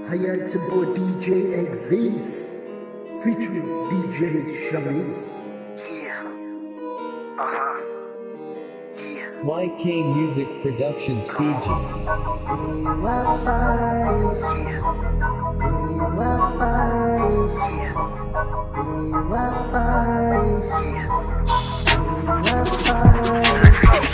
Hiya, it's a boy DJ Exis featuring DJ Shamiz. Yeah. Yeah. YK Music Productions Fiji.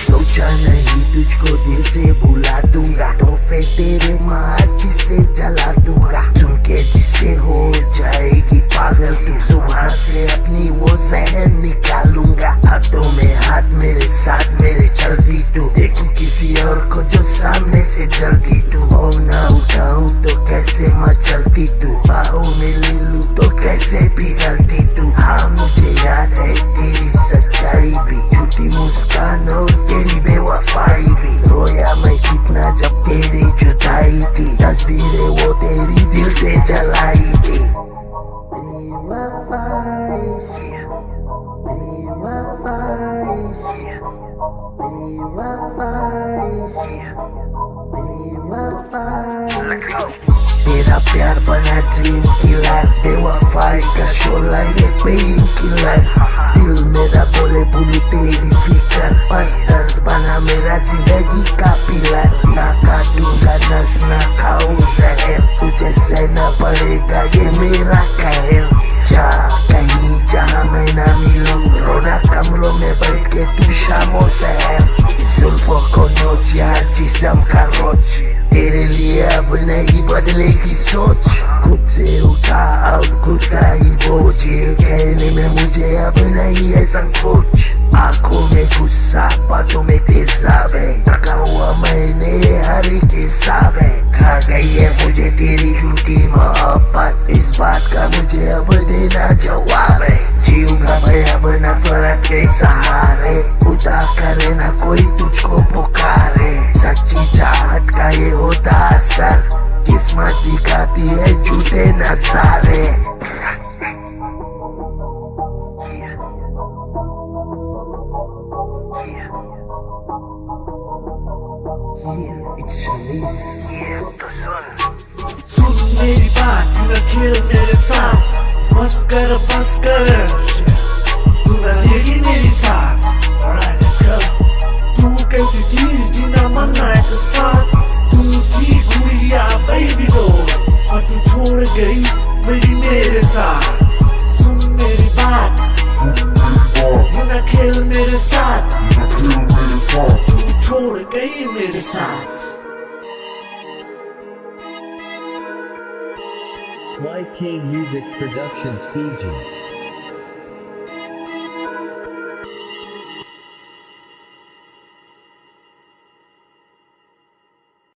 सोचा नहीं तुझको दिल से भुला दूंगा, तोहफे तेरे माची से जला दूंगा। सुन के जिसे हो जाएगी पागल तू, सुबह से अपनी वो जहर निकालूंगा। हाथों में हाथ मेरे साथ मेरे चलती तू, देखूं किसी और को जो सामने से जलती तू। ओ ना उठाऊं तो कैसे मचलती तू, बाहों में ले लूं तो कैसे पिघलती तू। हाँ मुझे याद है तेरी सच्चाई भी, झूठी मुस्कान और तेरी बेवफाई भी। रोया मैं कितना जब तेरी जुदाई थी, तस्वीरें वो तेरी दिल से जलाई थी। तेरा प्यार बना ड्रीम किलर, बेवफाई का शोला ये पेन किलर। दिल मेरा बोले भूलू तेरी फिकर, पर दर्द बना मेरा जिंदगी का पिलर। ना काटूंगा नस ना खाऊं जहर, तुझे सहना पड़ेगा ये मेरा कहर। जा कहीं जहाँ मैं ना मिलूं, रोना कमरों में बैठ के तू शामों सहर। जुल्फों को नोच यार जिस्म का रोच, तेरे लिए अब नहीं बदलेगी सोच। खुद से उठा अब खुद का ही बोझ, ये कहने में मुझे अब नहीं है संकोच। आंखों में गुस्सा बातों में तेजाब है, थका हुआ मैंने हर एक हिसाब है। खा गई है मुझे तेरी झूठी मोहब्बत, इस बात का मुझे अब देना जवाब है। जीऊंगा मैं अब नफरत के सहारे, खुदा करे ना कोई तुझको पुकारे। सच्ची चाहत का ये होता असर, किस्मत दिखाती है झूठे नजारे। सुन मेरी बात, तू ना खेल मेरे साथ, बस कर तू ना देगी मेरी साथ। Alright, let's go. तू कहती थी जीना मरना एक साथ, तू थी गुड़िया बेबी को, और तू छोड़ गई मेरे साथ। सुन मेरी बात, तू ना खेल मेरे साथ, तू छोड़ गई मेरे साथ। YK Music Productions Fiji.